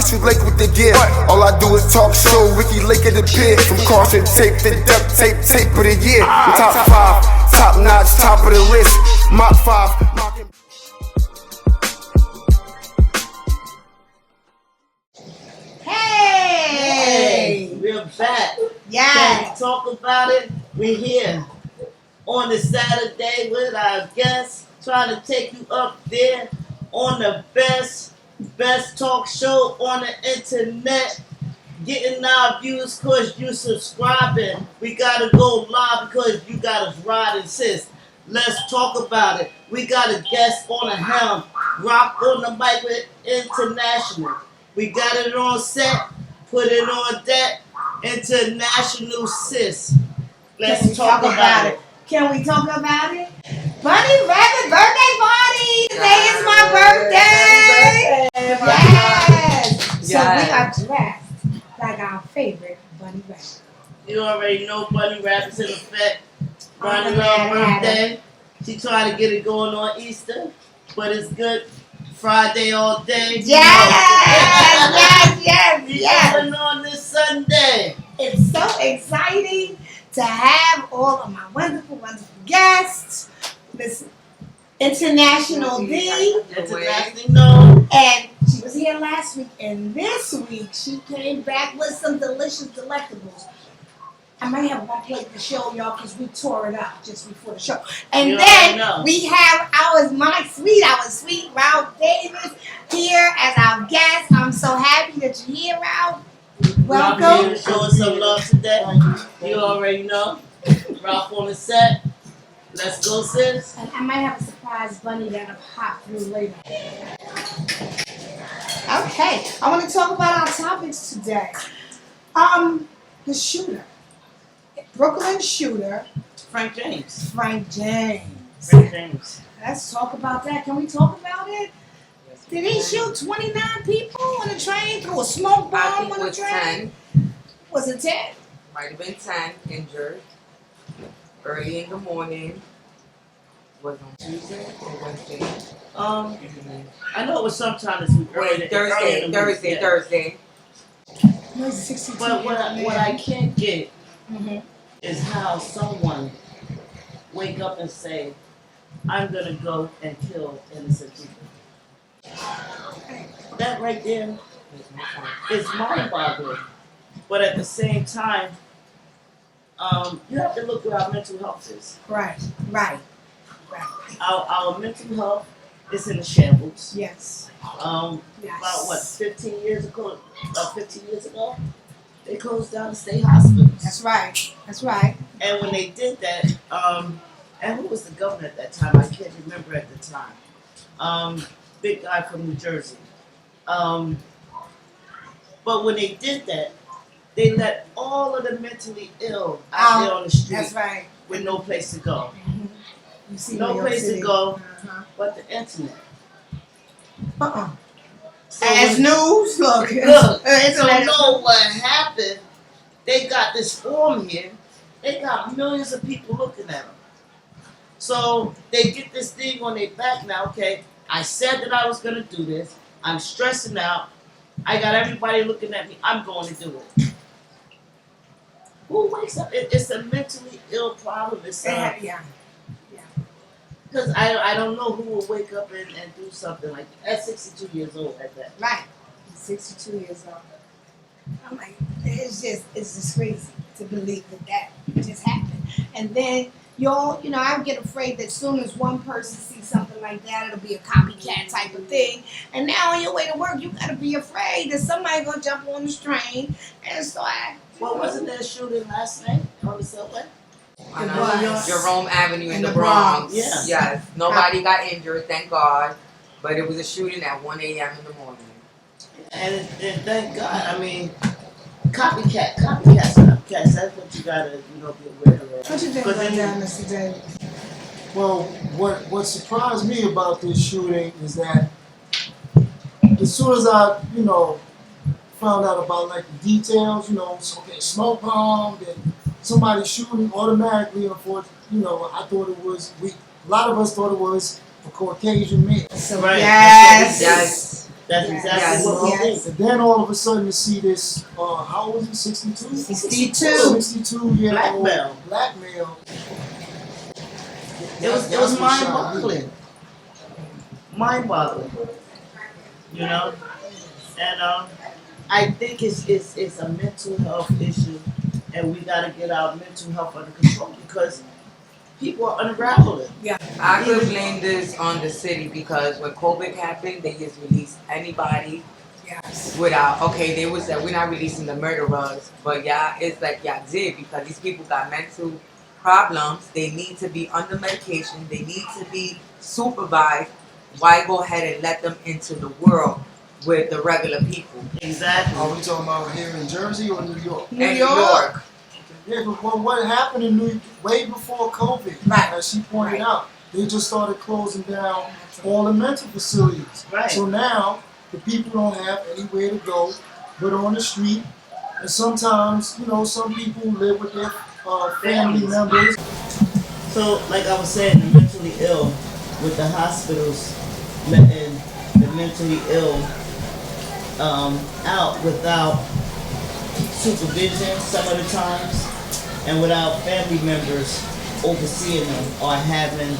too late with the gear. All I do is talk show, Wiki Lake of the Pier. From caution tape to duct tape, tape of the year. Top 5, top notch, top of the list. Mach 5. Hey! We're back. Yes. Can we talk about it? We're here on the Saturday with our guests, trying to take you up there on the best talk show on the internet, getting our views because you subscribing. We gotta go live because you got us riding, sis. Let's talk about it. We got a guest on the helm, rock on the mic with International. We got it on set, put it on deck, International sis. Let's talk about it. Can we talk about it? Bunny Rabbit birthday party! Today is my birthday! Yes! So we are dressed like our favorite Bunny Rabbit. You already know Bunny Rabbit's in effect. Bunny Love birthday. She trying to get it going on Easter, but it's good. Friday all day. Yes. Going on this Sunday. It's so exciting to have all of my wonderful guests. This International D. No. And she was here last week, and this week she came back with some delicious delectables. I might have one plate to show y'all because we tore it up just before the show. And then we have our sweet Ralph Davis here as our guest. I'm so happy that you're here, Ralph. Welcome. Ralph here to show us some love today. You already know. Ralph on the set. Let's go, sis. And I might have a surprise bunny that'll pop through later. Okay, I want to talk about our topics today. The shooter. Brooklyn shooter. Frank James. Let's talk about that. Can we talk about it? Did he shoot 29 people on a train through a smoke bomb on a train? 10. Was it 10? Might have been 10 injured. Early in the morning. Was on Tuesday or Wednesday? I know it was sometime this week. Thursday. But what I can't get is how someone wake up and say, I'm gonna go and kill innocent people. That right there is mind-boggling. But at the same time, you have to look at our mental health is. Right. Our mental health is in the shambles. Yes. About what, 15 years ago, they closed down the state hospitals. That's right. And when they did that, and who was the governor at that time? I can't remember at the time. Big guy from New Jersey. But when they did that, they let all of the mentally ill out there on the street. That's right. With no place to go. You see no place to go but the internet. So news, look. So know what happened? They got this form here. They got millions of people looking at them. So they get this thing on their back now. Okay, I said that I was going to do this. I'm stressing out. I got everybody looking at me. I'm going to do it. Who wakes up? It's a mentally ill problem. It's because I don't know who will wake up and do something like that at 62 years old at that. Right. 62 years old. I'm like, it's just crazy to believe that just happened. And then I get afraid that as soon as one person sees something like that, it'll be a copycat type of thing. And now on your way to work, you gotta be afraid that somebody gonna jump on this train and start. Well, wasn't there a shooting last night on the subway? Jerome Avenue in the Bronx. Yeah. Yes. Nobody got injured, thank God. But it was a shooting at 1 a.m. in the morning. And thank God. I mean, copycats. That's what you gotta, be aware of. What you think about that, Mr. Davis? Well, what surprised me about this shooting is that as soon as I, found out about like the details, smoke bomb and somebody shooting, automatically, unfortunately, I thought it was a lot of us thought it was a Caucasian man. So Yes. That's exactly Yes. what we Yes. do. And then all of a sudden you see this, how old is he, 62? 62. 62-year-old Blackmail. blackmail. It was That's what shocked me. mind-boggling. Mind-boggling. You know? And I think it's a mental health issue, and we got to get our mental health under control because people are unraveling. I could blame this on the city because when COVID happened, they just released anybody Yes. without, okay, they was that we're not releasing the murderers, but yeah, it's like y'all did because these people got mental problems. They need to be under medication. They need to be supervised. Why go ahead and let them into the world with the regular people? Exactly. Are we talking about here in Jersey or New York? New And York. Yeah, but what happened in New way before COVID, Right. as she pointed Right. out, they just started closing down all the mental facilities. Right. So now the people don't have anywhere to go but on the street. And sometimes, some people live with their family Families. members. So, like I was saying, the mentally ill with the hospitals letting the mentally ill out without supervision some of the times and without family members overseeing them or having,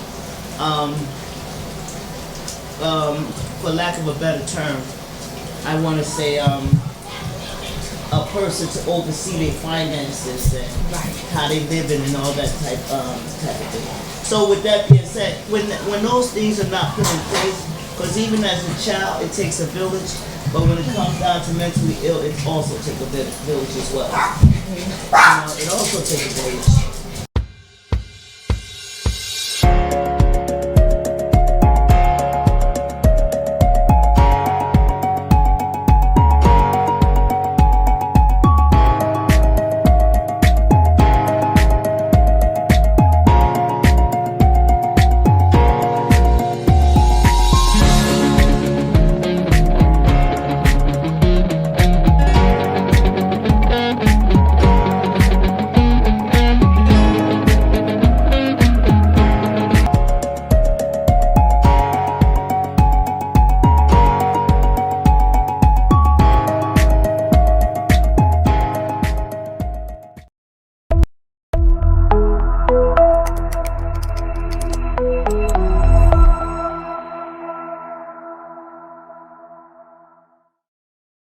for lack of a better term, I want to say a person to oversee their finances and how they living and all that type of thing. So with that being said, when those things are not put in place, because even as a child it takes a village, but when it comes down to mentally ill, it also takes a village as well. It also takes a village.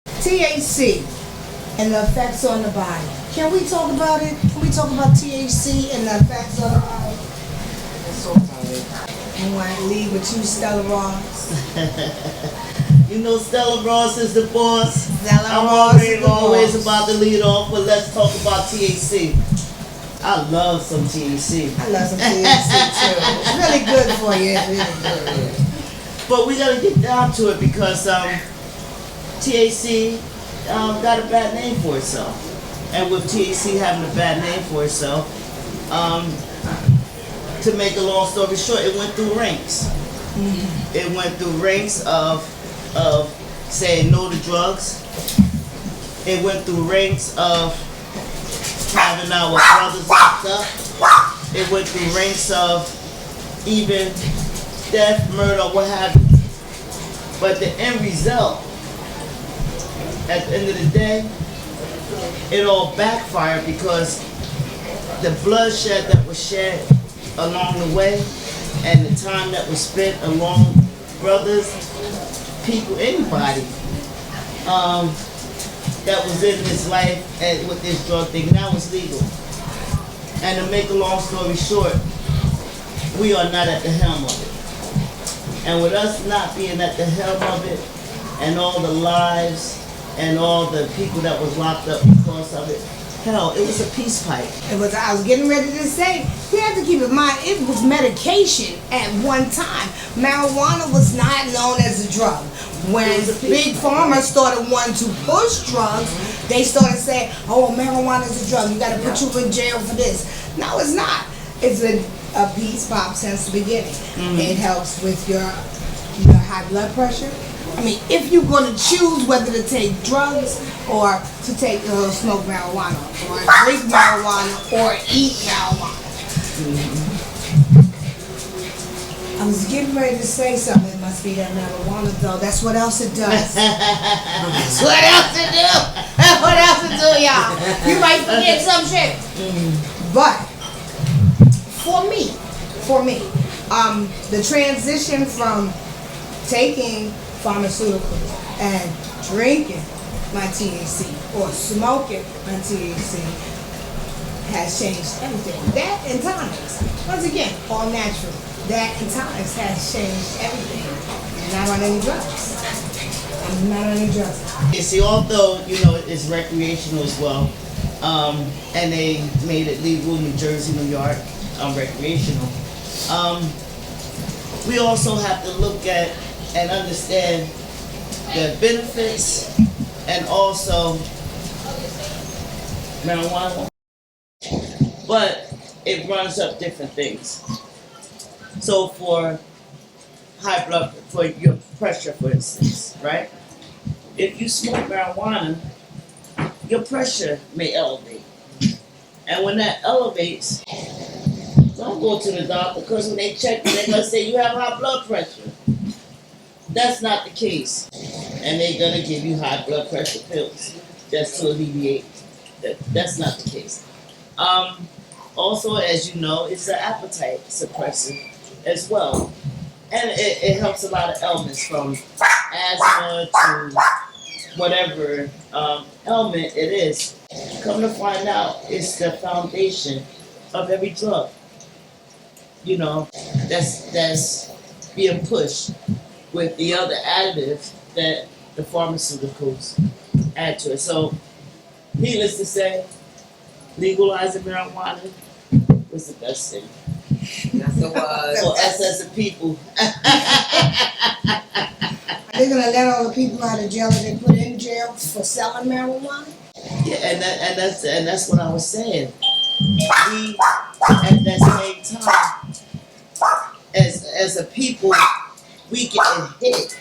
THC and the effects on the body. Can we talk about it? Can we talk about THC and the effects on the body? I want to leave with you, Stella Ross. You know Stella Ross is the boss. Stella I'm Ross is the always boss. about to lead off, but let's talk about THC. I love some THC. I love some THC too. It's really good for you. It's really good. But we gotta get down to it because THC got a bad name for itself. And with THC having a bad name for itself, to make a long story short, it went through ranks. It went through ranks of saying no to drugs. It went through ranks of having our brothers locked up. It went through ranks of even death, murder, what have you. But the end result, at the end of the day, it all backfired because the bloodshed that was shed along the way and the time that was spent along brothers, people, anybody that was in this life and with this drug thing, now it's legal. And to make a long story short, we are not at the helm of it. And with us not being at the helm of it, and all the lives and all the people that was locked up because of it, hell, it was a peace pipe. It was. I was getting ready to say. We have to keep in mind it was medication at one time. Marijuana was not known as a drug. When It was a big piece. pharma started wanting to push drugs, they started saying, "Oh, marijuana is a drug. You got to put you in jail for this." No, it's not. It's a peace pop since the beginning. It helps with your high blood pressure. I mean, if you're going to choose whether to take drugs or to take smoke marijuana or drink marijuana or eat marijuana. A was getting ready to say something. It must be that marijuana, though. That's what else it does. That's what else it do. That's what else it do, y'all. You might forget some shit. But for me, the transition from taking pharmaceuticals and drinking my THC or smoking my THC has changed everything. That and tonics. Once again, all natural. That and tonics has changed everything. I'm not on any drugs. I'm not on any drugs. You see, although, it's recreational as well, and they made it legal in New Jersey, New York, recreational, we also have to look at and understand the benefits and also marijuana, but it runs up different things. So for for your pressure, for instance, right? If you smoke marijuana, your pressure may elevate. And when that elevates, don't go to the doctor, because when they check you, they're going to say you have high blood pressure. That's not the case. And they're going to give you high blood pressure pills just to alleviate that. That's not the case. Also, as you know, it's an appetite suppressant as well. And it helps a lot of ailments, from asthma to whatever ailment it is. Come to find out, it's the foundation of every drug. That's being pushed with the other additives that the pharmaceuticals add to it. So, needless to say, legalizing marijuana was the best thing. Yes, it was. For us as a people. Are they gonna let all the people out of jail that they put in jail for selling marijuana? Yeah, and that's what I was saying. We, at that same time, as a people, we getting hit.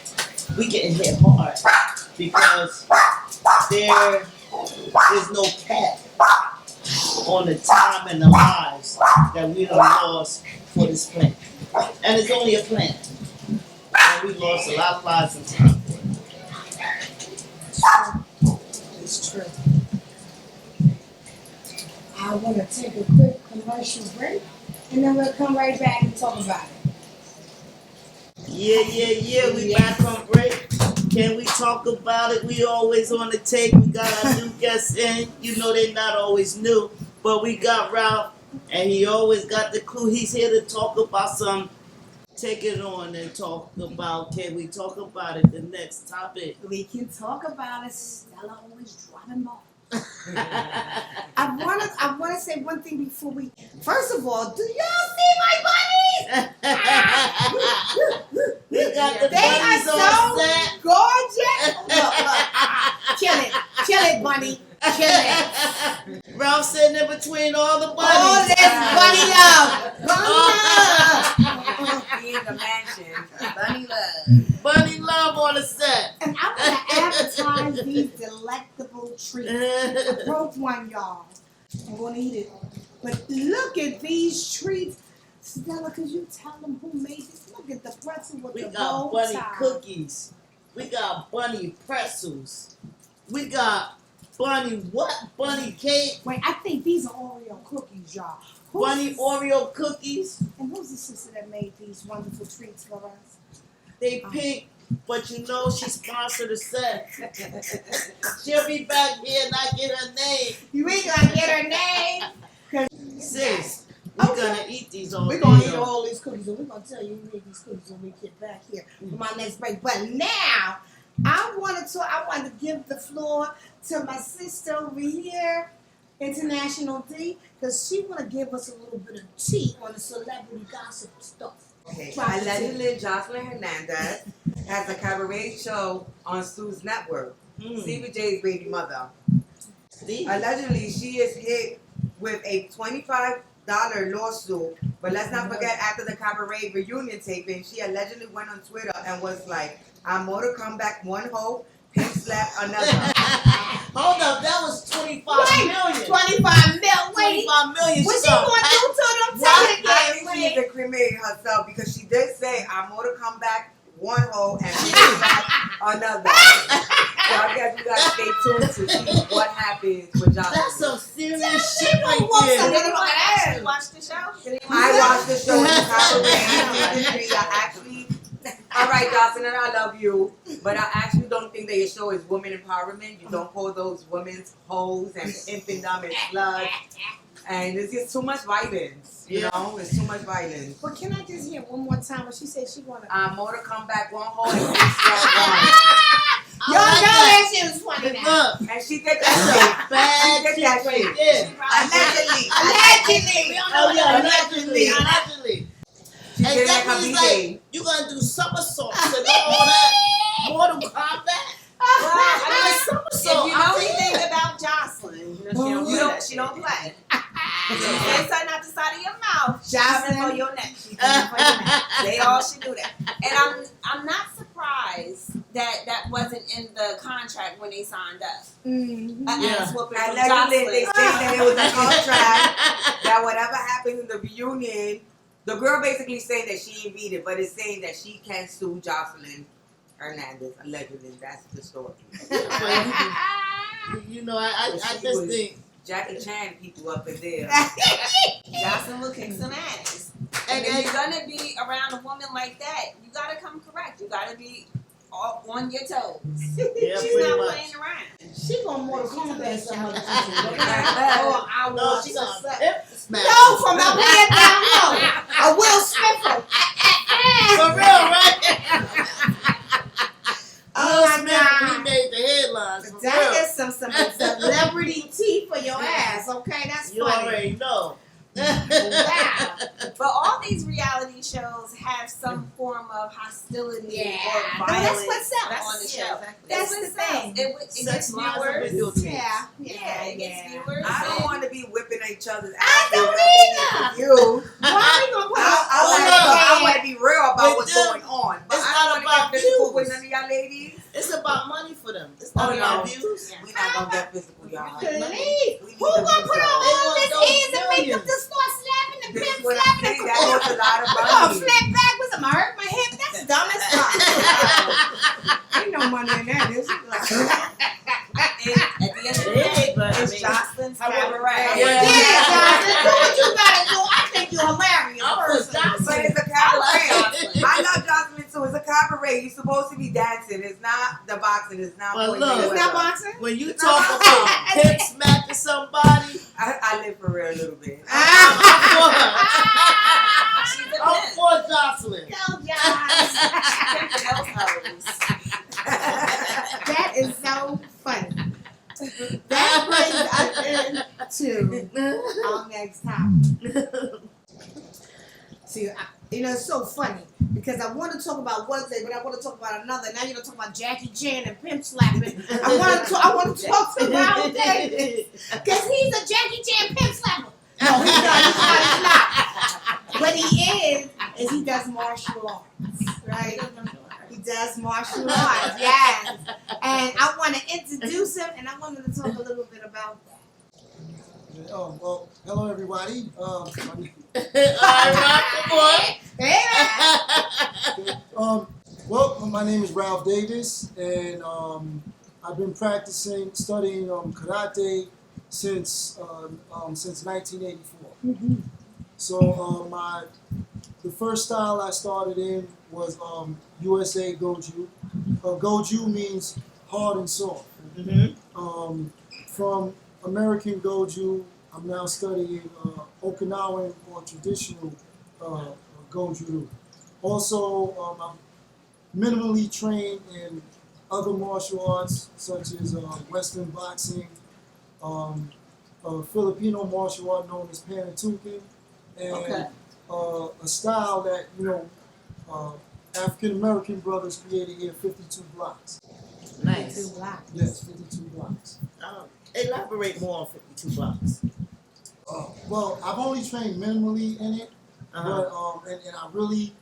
We getting hit hard because there is no cap on the time and the lives that we done lost for this plant. And it's only a plant. And we lost a lot of lives and time for it. It's true. I want to take a quick commercial break, and then we'll come right back and talk about it. Yeah. We back on break. Can we talk about it? We always on the take. We got our new guests in. They're not always new, but we got Ralph, and he always got the clue. He's here to talk about some. Take it on and talk about. Can we talk about it? The next topic. We can talk about it. Stella always dropping balls. I wanna say one thing before we. First of all, do y'all see my bunnies? We got the They are bunnies on so set. gorgeous. Look, kill it, bunny, kill it. Ralph sitting in between all the bunnies. All this bunny love, Be in the mansion. Bunny love. Bunny love on the set. and I want to advertise these delectable treats. I broke one, y'all. I'm gonna eat it. But look at these treats. Stella, could you tell them who made this? Look at the pretzel with We the got bow bunny tie. cookies. We got bunny pretzels. We got bunny what? Bunny cake. Wait, I think these are Oreo cookies, y'all. Bunny Oreo cookies. And who's the sister that made these wonderful treats for us? They pink, but she sponsored the set. She'll be back here and I get her name. You ain't gonna get her name. Sis, we're Okay. gonna eat these all We're gonna day. eat all these cookies, and we're gonna tell you who made these cookies when we get back here for my next break. But now, I wanted to give the floor to my sister over here, International D, because she want to give us a little bit of tea on the celebrity gossip stuff. Okay. Drop the tea. Allegedly, Jocelyn Hernandez has a cabaret show on Sue's network. Stevie J's baby mother. See? Allegedly, she is hit with a $25 lawsuit. But let's not forget, after the cabaret reunion taping, she allegedly went on Twitter and was like, "I'm more to come back one hoe, pink slap another." Hold up, that was 25 million. 25 mil. Wait. 25 million. What's she going to do to them? Tell it I again. think she needs to cremate herself because she did say, I'm going to come back one hole and come back another. So I guess we got to stay tuned to see what happens with Jocelyn. That's some serious shit right Did there. anyone actually watch the show? I watched the show I actually, all right, Jocelyn, I love you, but I actually don't think that your show is women empowerment. You don't call those women's hoes and pimping them and slugs. And it's just too much violence, you know? It's too much violence. But can I just hear one more time what she said she wanted? More to come back one hole and six slap Y'all know that shit was funny now. Look, one. And she did that bad shit. She shit did that right shit. there. Allegedly. Allegedly. We don't know Oh yeah, Allegedly. allegedly. She And did that like a means BJ. like you gonna do somersaults and all that. Mortal Kombat. If Somersault. you know anything about Jocelyn, she don't play. She say something out the side of your mouth. She's coming for your neck. She's coming for your neck. They all should do that. And I'm not surprised that wasn't in the contract when they signed up. Mm-hmm. Ass whooping from Allegedly, they Jocelyn. say that it was a contract that whatever happens in the reunion, the girl basically saying that she ain't beat it, but it's saying that she can sue Jocelyn Hernandez. Allegedly, that's the story. You know, I She just was think, Jackie Chan people up in there. Jocelyn will kick some ass. and And if you're gonna be around a woman like that, you gotta come correct. You gotta be on your toes. yeah, She's pretty not much. playing around. She gonna Mortal Kombat some other Oh, I No, will she suck. gonna hip smash. No, from my head down low. I will Smith. For real, right? Oh Will my Smith, God. he made the headlines. For That real. is some celebrity tea for your ass. Okay, that's You funny. already know. Wow. But all these reality shows have some form of hostility Yeah. or No, violence that's what sells. on the show. Yeah, that's what the sells. thing. It Sex gets lies and viewers. video tapes. Yeah, Yeah, it gets viewers. I don't and- want to be whipping each other's I asses. don't when I'm either. with you. Why are we gonna put I want to be real about With what's them, going on. But it's I not don't want about to get physical views. with none of y'all ladies. It's about money for them. It's not Oh, about no. views. Yeah. We're not going to get physical, y'all. Please. We need Who the gonna put views, on They all want this those ears and makeup millions. to start slapping the This pimp is what I'm slapping saying. the That costs a lot of You gonna money. flip backwards? I'm gonna hurt my hip. That's dumb as fuck. Ain't no money in that, is it? And at the end of the It day, is, but I it's mean, Jocelyn's I wouldn't- cabaret. Yeah. Yeah, Johnson, do what you gotta do. I think you're hilarious. I'm for personally. But it's a I cabaret. love Jocelyn. I love Jocelyn too. It's a cabaret. You're supposed to be dancing. It's not the boxing. It's not Well, Floyd look. It's Mayweather. not boxing. When you No. talk about hip smacking somebody, I live for real a little bit. I'm for her. She's a I'm pimp. for Jocelyn. Go, Josh. Pimping those hoes. That is so funny. That brings us into our next topic. See, it's so funny because I want to talk about one thing, but I want to talk about another. Now you're gonna talk about Jackie Chan and pimp slapping. I want to talk about Davis because he's a Jackie Chan pimp slapper. No, he's not. What he is he does martial arts, right? He does martial arts, yes. And I want to introduce him, and I wanted to talk a little bit about that. Well, hello everybody. All right, come on. Well, my name is Ralph Davis, and I've been studying karate since 1984. So the first style I started in was USA Goju. Goju means hard and soft. Mm-hmm. From American Goju, I'm now studying Okinawan or traditional Goju. Also, I'm minimally trained in other martial arts such as Western boxing, a Filipino martial art known as Panatukan, and Okay. a style that African American brothers created here, 52 blocks. Nice. Yes, 52 blocks. Elaborate more on 52 blocks. Well, I've only trained minimally in it, Uh-huh. but and I really,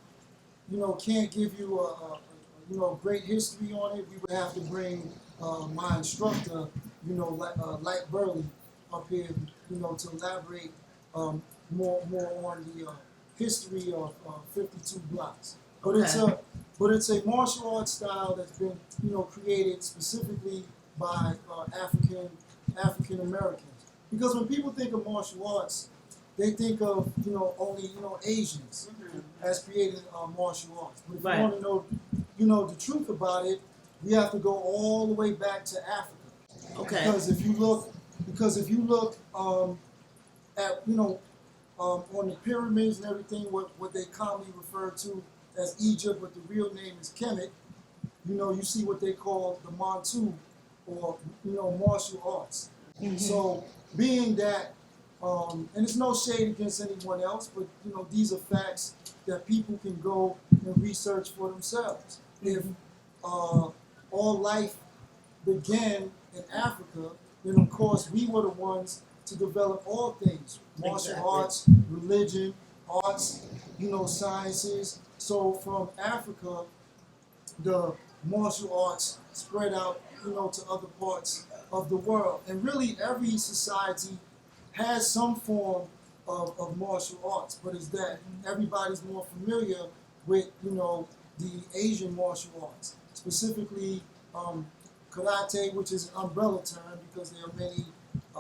can't give you a great history on it. We would have to bring my instructor, Light Burley up here, to elaborate more on the history of 52 blocks. But it's a martial arts style that's been created specifically by African Americans. Because when people think of martial arts, they think of only Asians as creating martial arts. But if you want to know the truth about it, we have to go all the way back to Africa. Okay. Because if you look at on the pyramids and everything, what they commonly refer to as Egypt, but the real name is Kemet, you see what they call the Mantu, or martial arts. So being that, and it's no shade against anyone else, but these are facts that people can go and research for themselves. If all life began in Africa, then of course we were the ones to develop all things: martial arts, religion, arts, sciences. So from Africa, the martial arts spread out, to other parts of the world. And really every society has some form of martial arts, but it's that everybody's more familiar with, the Asian martial arts, specifically karate, which is an umbrella term because there are many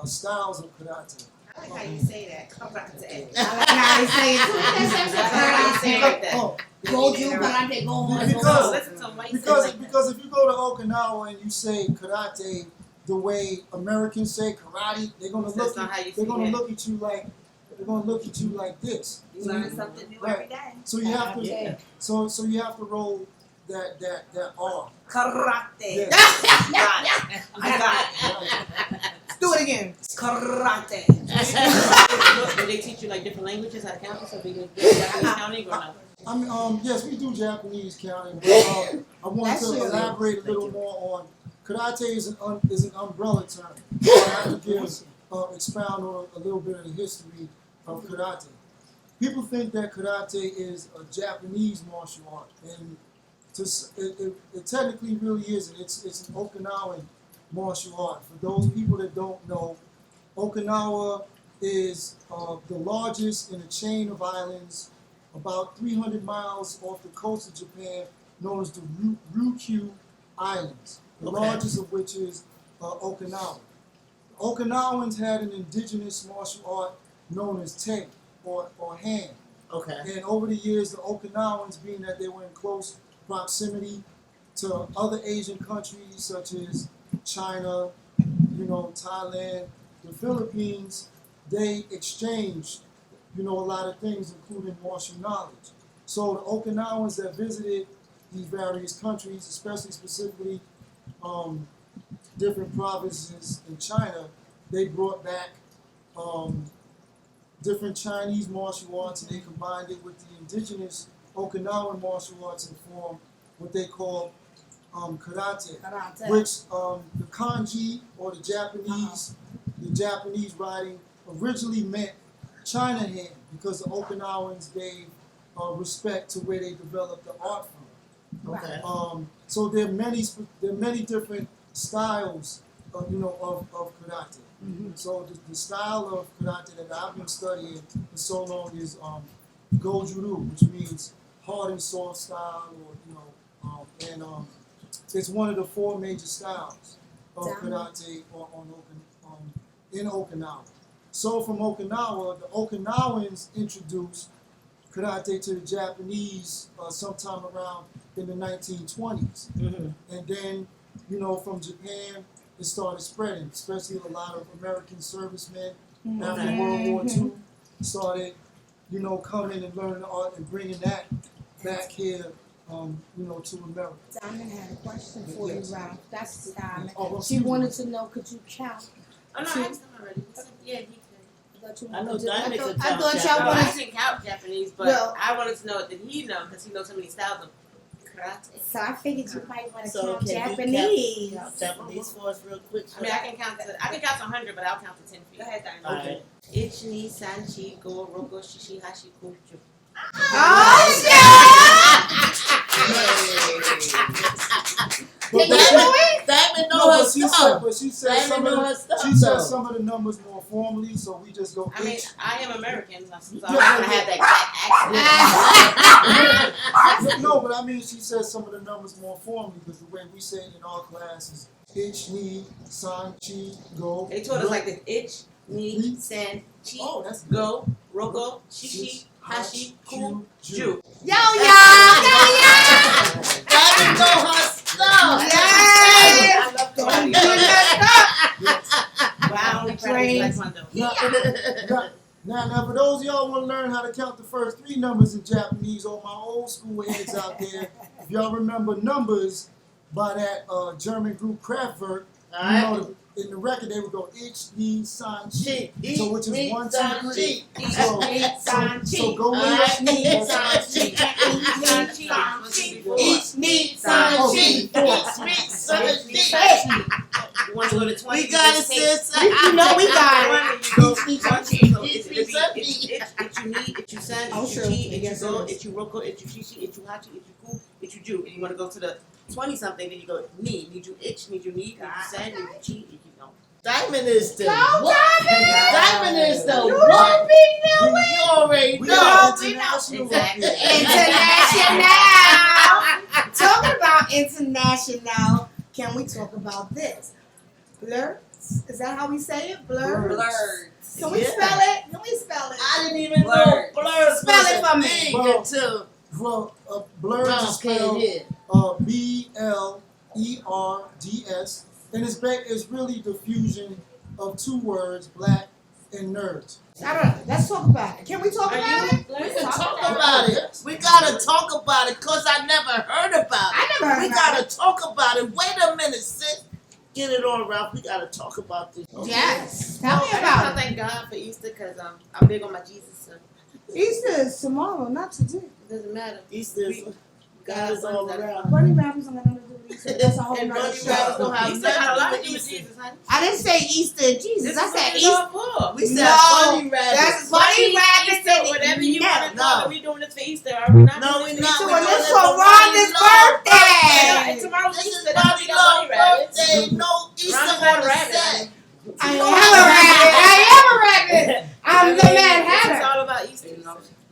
styles of karate. I like how you say that. Karate. I like how you say it too. I like how you say it like that. Goju, karate, go on. Because if you go to Okinawa and you say karate the way Americans say karate, they're gonna look at you like this. You learn something new every day. So you have to so you have to roll that R. Karate. Yeah. I got it. Do it again. Karate. Do they teach you like different languages, how to count, so they Japanese counting or not? I mean, yes, we do Japanese counting, but I want to elaborate a little more on karate is an umbrella term. I have to expound on a little bit of the history of karate. People think that karate is a Japanese martial art, and it technically really isn't. It's an Okinawan martial art. For those people that don't know, Okinawa is the largest in a chain of islands about 300 miles off the coast of Japan, known as the Ryukyu Islands, the largest of which is Okinawa. Okinawans had an indigenous martial art known as te, or hand. Okay. And over the years, the Okinawans, being that they were in close proximity to other Asian countries such as China, Thailand, the Philippines, they exchanged, a lot of things, including martial knowledge. So the Okinawans that visited these various countries, especially specifically different provinces in China, they brought back different Chinese martial arts, and they combined it with the indigenous Okinawan martial arts and formed what they call karate, which the kanji, or the Japanese writing, originally meant China hand, because the Okinawans gave respect to where they developed the art from. Okay. So there are many different styles, of karate. So the style of karate that I've been studying for so long is Gojuru, which means hard and soft style, or it's one of the four major styles of karate in Okinawa. So from Okinawa, the Okinawans introduced karate to the Japanese sometime around in the 1920s. And then, from Japan, it started spreading, especially a lot of American servicemen after World War II started, coming and learning the art and bringing that back here, to America. Diamond had a question for you, Ralph. That's Diamond. Oh, She wanted to know, could you count? Oh no, I asked him already. He said, yeah, he could. I know Diamond could I count thought Japanese. y'all I wanted. didn't count Japanese, but Well- I wanted to know, did he know, because he knows so many styles of karate. So I figured you might want to So count can you Japanese. count Japanese for us real quick? I mean, I can count to 100, but I'll count to 10 feet. Go ahead, Diamond. Alright. Ich, ni, san, chi, go, roko, shishi, hashi, kuchu. Oh shit! But Diamond know her stuff. she said some know her of stuff, she said though. some of the numbers more formally, so we just go. I mean, H. I am American, so Yeah, I have that accent. No, but I mean, she said some of the numbers more formally because the way we say it in our class is ich, ni, san, chi, go. They taught us ro. like this: itch, ni, san, chi, Oh, that's good. go, roko, shishi, hashi, ku, ju. Yo, yo, yo, yo. Gotta know her stuff. Yes. I love Don't karate. be messed up. Wow, Trains. Now, for those of y'all want to learn how to count the first 3 numbers in Japanese, all my old school heads out there, if y'all remember numbers by that German group Kraftwerk, you know, in the record they would go ich, ni, san, chi. So which is 1, 2, 3. So go with ich, ni, san, chi. Each meat, son, Oh, cheap. four. Each meat, son, cheap. You want to go to 20? We got it, sis. You know we got it. Each meat, son, cheap. So Each it's meat, son, it's cheap. you need, it's you san, Oh, it's you true. chi, it's you Yes, go, it is. it's you roko, it's you shishi, it's you hachi, it's you ku, it's you ju. And you want to go to the 20 something, then you go need you itch, need you need you san, need you chi, need you know. Diamond is the Go, what? Diamond. Diamond is the You what? don't be no way. You already We know. got we know. international. Exactly. International. Talking about international, can we talk about this? Blurs? Is that how we say it? Blurs? Blurs. Can we Yeah. spell it? Can we spell it? I didn't even know Blurs. blurs Spell was it a for me. thing Well, until Well, blurs Brown is spelled came here. BLERDS, and it's really the fusion of 2 words, black and nerds. I don't know. Let's talk about it. Can we talk Are about you- it? We Let's can talk about about it. We gotta talk about it because I never heard about it. I never heard We about gotta talk about it. Wait a minute, sis. Get it on, Ralph. We gotta talk about this. it. Yes. Tell me I about just thank God for Easter because I'm big on my Jesus. So it. Easter is tomorrow, not today. it doesn't matter. Easter is God is all around. Bunny rabbits don't have nothing to do with Easter. That's a whole And nother bunny show. rabbits don't have Easter got a lot nothing to to do do with with Jesus, honey. I didn't say Easter and Jesus. This I is said what it's Easter. all for. We said No, bunny rabbits. That's bunny rabbits and Whatever you want to call No. it, we doing this for Easter. Are we not? No, doing we this not. for We doing Easter? this doing for it Rhonda's Love birthday. And tomorrow's This is Easter. Bunny Love birthday. No Easter Rhonda's on not a the rabbit. set. I am a rabbit. I'm the Mad It's Hatter. all about Easter.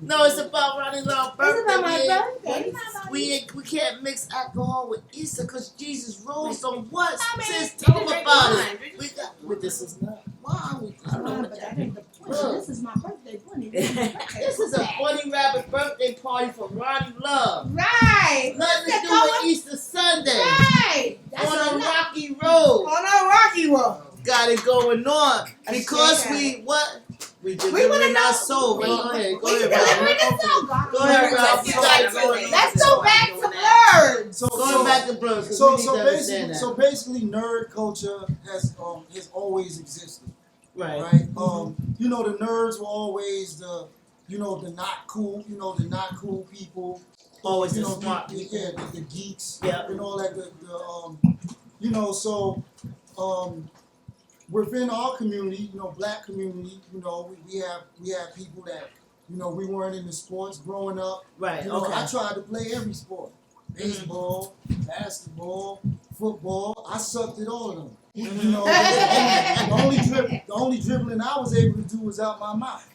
No, it's about Ronnie Love It's birthday. about my birthday. We can't mix alcohol with Easter because Jesus rose on what? I mean, Sis, tell them drink about wine. it. We got. But this is not wine. I don't know what But that that ain't the point. This is my birthday, Bunny. This is my birthday. This is a Bunny Rabbit birthday party for Ronnie Love. Right. Nothing to Let's do go with Easter Sunday. Right. That's On a enough. rocky road. On a rocky road. Got it going on. I Because sure we what? We wanna delivering know- our soul. Go ahead. Go We ahead, delivering Ralph. this song. Go ahead, Ralph. Let's You go got back it to going it. on. Let's go back to Blurs. Going back to Blurs. So we need to understand that. basically, nerd culture has always existed, Right. right? You know, the nerds were always the not cool, the not cool people. Always You the know, smart the geeks, Yeah. and all that. Within our community, black community, we have people that, we weren't into sports growing up. Right. I Okay. tried to play every sport. Baseball, basketball, football. I sucked at all of them. The only dribbling I was able to do was out my mouth.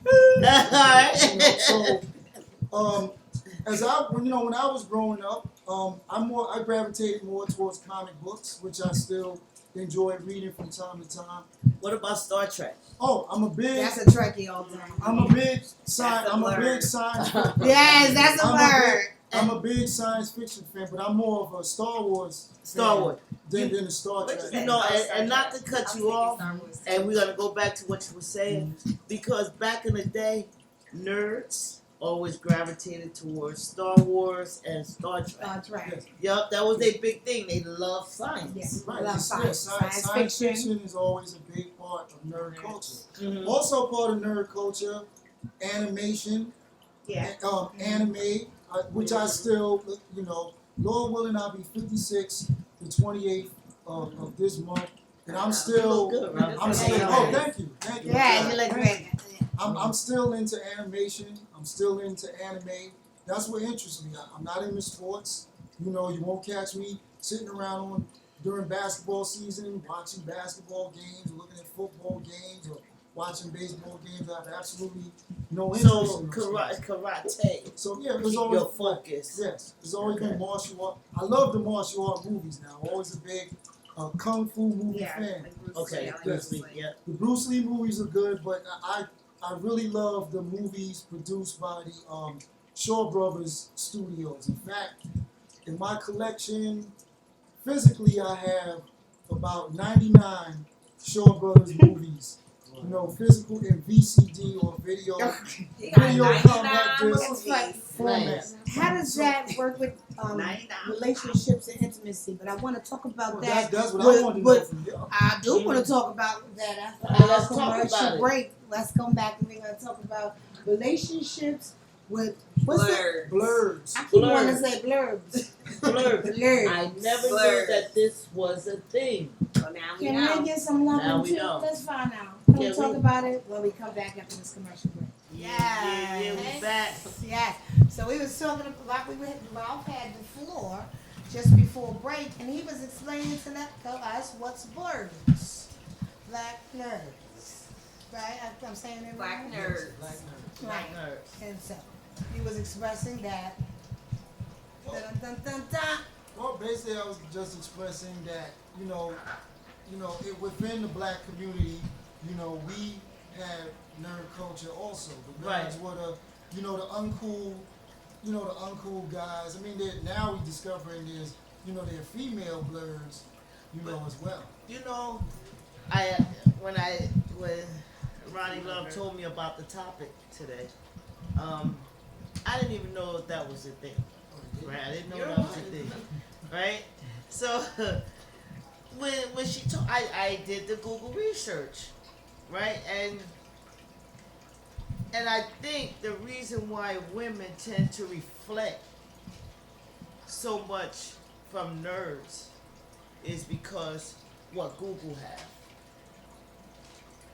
When I was growing up, I gravitated more towards comic books, which I still enjoy reading from time to time. What about Star Trek? Oh, I'm a big Trekkie all time. I'm a big science. Yes, that's a word. I'm a big science fiction fan, but I'm more of a Star Wars than a Star Trek. And not to cut you off, and we're gonna go back to what you were saying, because back in the day, nerds always gravitated towards Star Wars and Star Trek. Yup, that was a big thing. They love science. Yes, Right, love science. Science fiction. fiction is always a big part of nerd culture. Mhm. Also part of nerd culture, animation, Yeah. anime, which I still, Lord willing, I'll be 56 the 28th of this month, and I'm still, You look good, right? I'm still. Oh, thank you. Yeah, you look great. I'm still into animation. I'm still into anime. That's what interests me. I'm not into sports. You won't catch me sitting around during basketball season, watching basketball games, looking at football games, or watching baseball games. I have absolutely no interest So in those things. karate. So yeah, it was Keep always your focus. Yes, it's always Okay. been martial art. I love the martial art movies now. I'm always a big kung fu movie Yeah, fan. like Bruce Okay, Lee, I like Bruce Lee, Bruce Lee. yeah. The Bruce Lee movies are good, but I really love the movies produced by the Shaw Brothers Studios. In fact, in my collection, physically, I have about 99 Shaw Brothers movies. You know, physical in VCD or video. He got Video 99 compact disc movies. format. Nice. How does that work with 99. relationships and intimacy? But I want to talk about Well, that. that's what I want to know from you. I do want to talk about that after Let's our talk commercial about it. break. Let's come back and we're going to talk about relationships with what's it? Blurred. Blurs. I keep Blurred. wanting to say blurbs. Blur. Blurred. I never Blurred. knew that this was a thing. So now we Can know. we get some love Now we too? know. Let's find out. Can we Yeah, talk we- about it when we come back after this commercial break? Yeah, we back. Yes. So we was talking about Ralph had the floor just before break, and he was explaining to us what's blurs, black nerds, right? I'm saying it Black right. nerds. Right. Nerds. And so he was expressing that. Dun, dun, dun, dun. Well, basically, I was just expressing that within the black community, we have nerd culture also. The nerds Right. were the uncool guys. I mean, now we discovering they're female blurs, as well. When Ronnie Love told me about the topic today, I didn't even know that was a thing. Right? I didn't know that was a thing. Right? So when she told, I did the Google research, right? And I think the reason why women tend to reflect so much from nerds is because what Google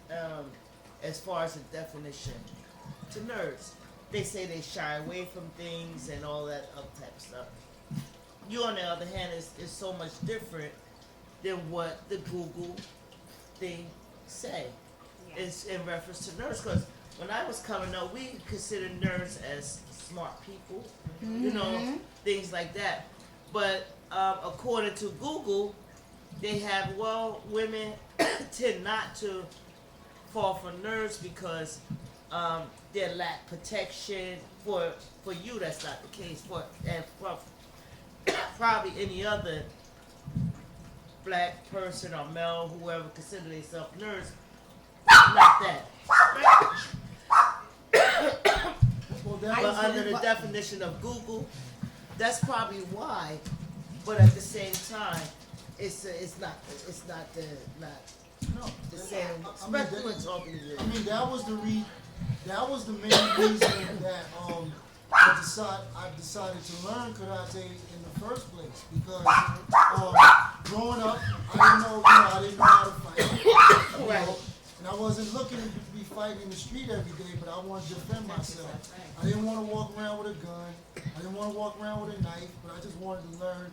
have. As far as the definition to nerds, they say they shy away from things and all that other type of stuff. You, on the other hand, is so much different than what the Google thing say. It's in reference to nerds, because when I was coming up, we considered nerds as smart people, things like that. But according to Google, they have, women tend not to fall for nerds because they lack protection. For you, that's not the case. For probably any other black person or male, whoever consider themselves nerds, not that. But under the definition of Google, that's probably why. But at the same time, it's not the same. Especially when talking to you. I mean, that was the main reason that I decided to learn karate in the first place, because growing up, I didn't know how to fight. Right. And I wasn't looking to be fighting in the street every day, but I wanted to defend myself. I didn't want to walk around with a gun. I didn't want to walk around with a knife, but I just wanted to learn,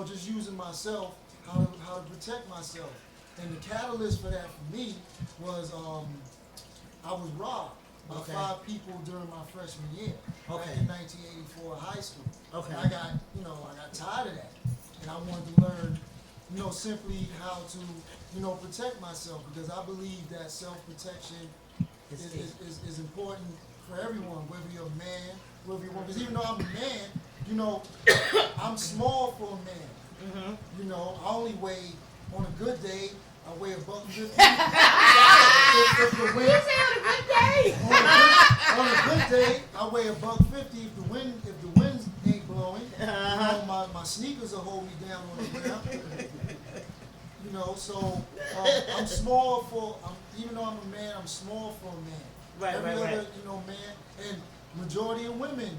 just using myself, how to protect myself. And the catalyst for that for me was I was robbed by 5 people during my freshman year, back in 1984 high school. Okay. And I got tired of that, and I wanted to learn, simply how to, protect myself, because I believe that self-protection is important for everyone, whether you're a man, whether you're a woman. Because even though I'm a man, I'm small for a man. Mm-hmm. I only weigh, on a good day, I weigh $150. On a good day, I weigh $150. If the wind ain't blowing, my sneakers will hold me down on the ground. So I'm small for. Even though I'm a man, I'm small for a man. Right, Every right, other, right. Man, and majority of women,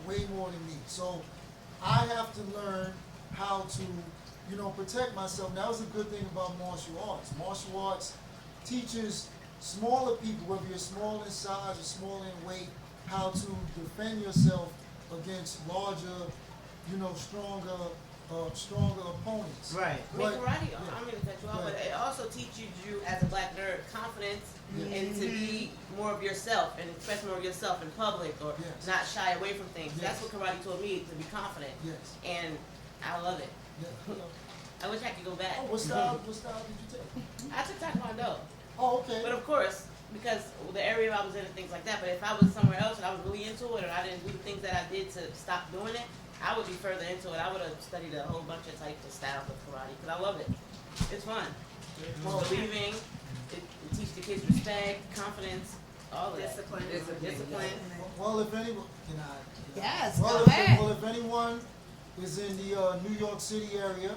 way more than me. So I have to learn how to, protect myself. And that was a good thing about martial arts. Martial arts teaches smaller people, whether you're small in size or small in weight, how to defend yourself against larger, stronger stronger opponents. Right. I mean, But- karate, yeah. I'm going to cut you off, but it also teaches you as a black nerd confidence and to be more of yourself and express more of yourself in public or Yes. not shy away from things. Yes. That's what karate taught me, to be confident. Yes. And I love it. Yeah. I wish I could go back. Oh, what style did you take? I took Taekwondo. Oh, okay. But of course, because the area I was in and things like that, but if I was somewhere else and I was really into it or I didn't do the things that I did to stop doing it, I would be further into it. I would have studied a whole bunch of types of styles of karate because I love it. It's fun. It's believing, it teaches the kids respect, confidence, all that. Discipline. Discipline. Well, if anyone, Yes, well, go if, ahead. well, if anyone is in the New York City area,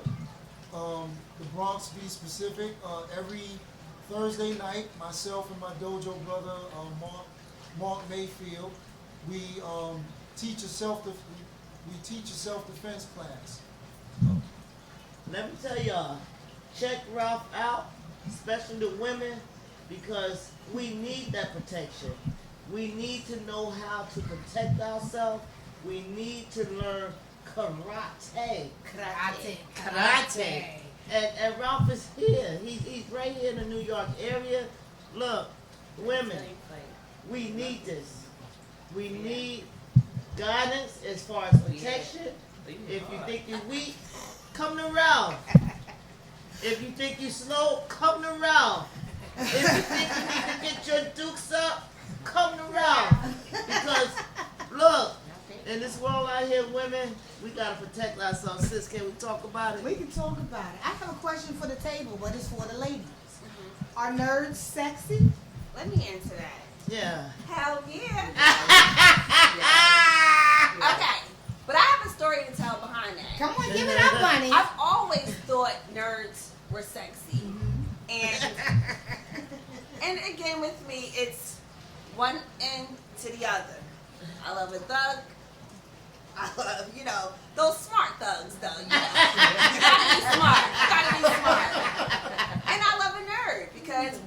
the Bronx to be specific, every Thursday night, myself and my dojo brother, Mark Mayfield, we teach a self-defense class. Let me tell y'all, check Ralph out, especially the women, because we need that protection. We need to know how to protect ourselves. We need to learn karate. Karate. And Ralph is here. He's right here in the New York area. Look, women, we need this. We need guidance as far as protection. If you think you're weak, come to Ralph. If you think you're slow, come to Ralph. If you think you need to get your dukes up, come to Ralph. Because, look, in this world out here, women, we gotta protect ourselves. Sis, can we talk about it? We can talk about it. I have a question for the table, but it's for the ladies. Are nerds sexy? Let me answer that. Yeah. Hell yeah. Okay, but I have a story to tell behind that. Come on, give it up, honey. I've always thought nerds were sexy, and again with me, it's one end to the other. I love a thug. I love, those smart thugs though. You gotta be smart. And I love a nerd because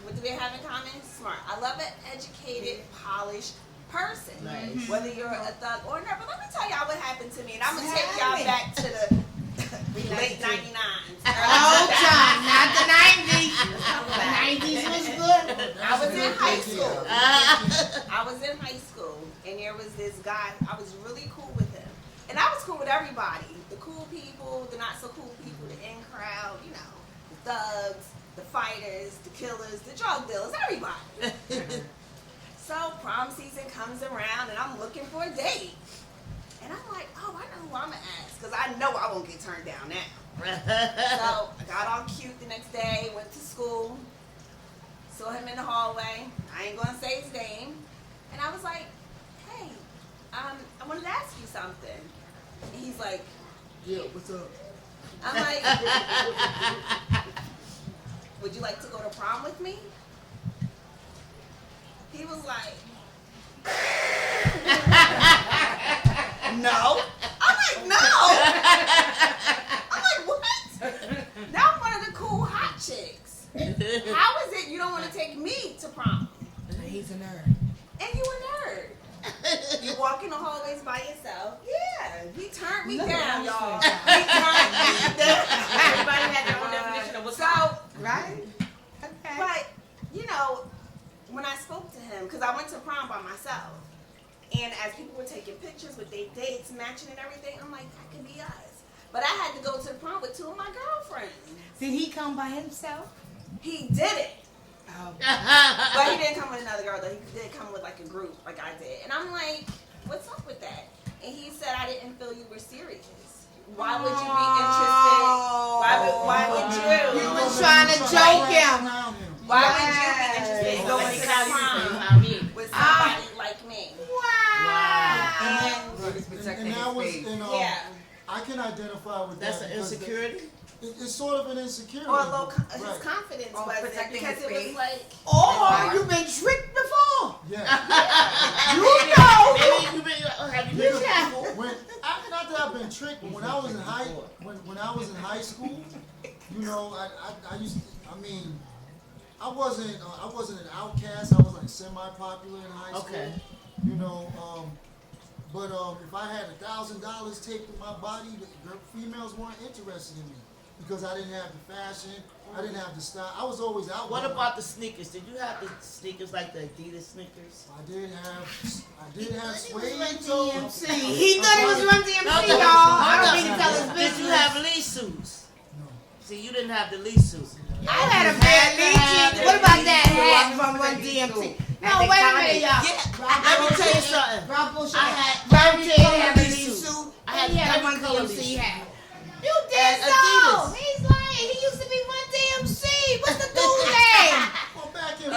what do they have in common? Smart. I love an educated, polished person. Nice. Whether you're a thug or a nerd. But let me tell y'all what happened to me, and I'm gonna take y'all back to the late 99s. Oh, John, not the 90s. The 90s was good. I was in high school. And there was this guy. I was really cool with him, and I was cool with everybody. The cool people, the not so cool people, the in crowd. The thugs, the fighters, the killers, the drug dealers, everybody. So prom season comes around, and I'm looking for a date. And I'm like, oh, I know who I'm gonna ask, because I know I won't get turned down now. So I got all cute the next day, went to school, saw him in the hallway. I ain't gonna say his name. And I was like, hey, I wanted to ask you something. And he's like, Yeah, what's up? I'm like, would you like to go to prom with me? He was like, no. I'm like, no. I'm like, what? Now I'm one of the cool hot chicks. How is it you don't want to take me to prom? He's a nerd. And you a nerd. You walk in the hallways by yourself. Yeah. He turned me down, y'all. He turned me down. Everybody had their own definition of what's up. Right? Okay. But, when I spoke to him, because I went to prom by myself, and as people were taking pictures with their dates, matching and everything, I'm like, that could be us. But I had to go to the prom with two of my girlfriends. Did he come by himself? He did it. Oh. But he didn't come with another girl, though. He did come with like a group, like I did. And I'm like, what's up with that? And he said, I didn't feel you were serious. Why would you be interested? Why would you? You was trying to joke him. Why would you be interested in going to the prom with somebody like me? Wow. And that was, Yeah. I can identify with That's that. an because insecurity? It's sort of an insecurity. Or a little, his Right. confidence Or was protecting because his it was face. like, Or you've been tricked before. Yeah. You know. Maybe have you been When not that I've been tricked, but when I was in high school, I used to, I wasn't an outcast. I was like semi-popular in high school. Okay. But if I had $1,000 taped to my body, the females weren't interested in me because I didn't have the fashion, I didn't have the style. I was always out. What about the sneakers? Did you have the sneakers like the Adidas sneakers? I did have suede DMC. toes. He thought it was Run DMC, y'all. I don't mean to tell his Did business. you have Lee suits? No. See, you didn't have the Lee suits. I had a bad lead. What about that hat from Run DMC? No, wait a minute, y'all. Let me tell you something. Rob Bullshit. I had Rob every did color have a Lee lead suit. suit. I had He had a every Run color Lee DMC suit. hat. You did And so. Adidas. He's lying. He used to be Run DMC. What's the dude's name? Well, back in, Oh,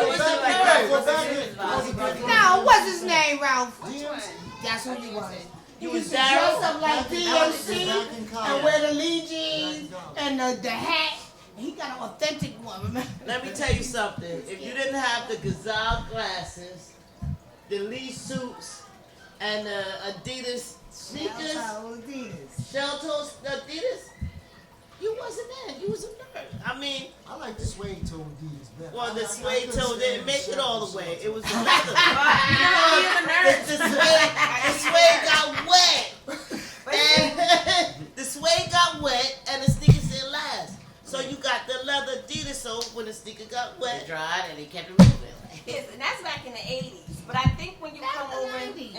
No, what's his name, Ralph? DMC. That's who you was. You He was used to dress up like Back in DMC college. and wear the Lee jeans and the hat. He got an authentic one, remember? Let me tell you something. If you didn't have the Gazelle glasses, the Lee suits, and the Adidas sneakers, shell toes Adidas, you wasn't there. You was a nerd. I mean, I like the suede toe Adidas better. well, the I suede couldn't toe didn't stand make it the all the shell way. toe. It was the leather. The suede got wet. And the suede got wet, and the sneakers didn't last. So you got the leather Adidas, so when the sneaker got wet, It dried and it kept it moving. Yes, and that's back in the 80s. But I think when you come over and In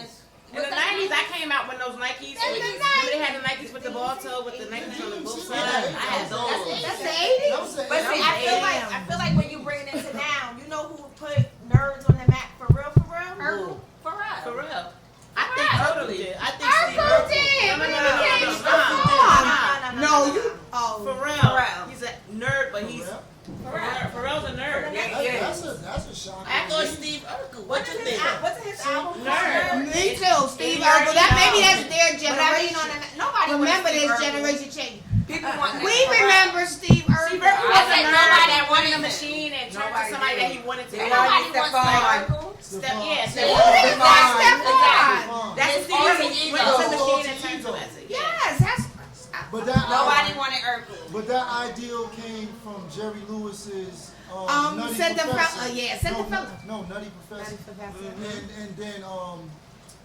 the 90s, I came out with those Nikes. Remember they had the Nikes with the ball toe, with the Nikes on the both sides? I had those. That's the 80s. That was the But see, '80s. I feel like when you bring it into now, you know who put nerds on the map for real? Who? For real. For real. I think Totally. did. I think Steve Urkel Urkel. did. No, When no, he no, became no, strong. no. No, you. Oh. Pharrell. He's a nerd, but he's Pharrell. Pharrell's a nerd. That's a shock. I thought Steve Urkel. What you think? What's his album? Nerd. Me too, Steve You Urkel. already That know. maybe that's their But I mean, generation. nobody Remember wants this Steve Urkel. generation change. People want We remember Steve Urkel. Steve Urkel was a said nerd nobody that wanted a wanted machine and turned to Nobody somebody did. that he wanted to be. Nobody Stefan. wants Steve Urkel. Yes. Who is that Stefan? That's His Steve Urkel alter went to the ego. machine and turned to it. Yes, that's. But that Nobody wanted Urkel. But that ideal came from Jerry Lewis's Nutty Cinderella. Professor. Yeah, Cinderella. No, Nutty Professor.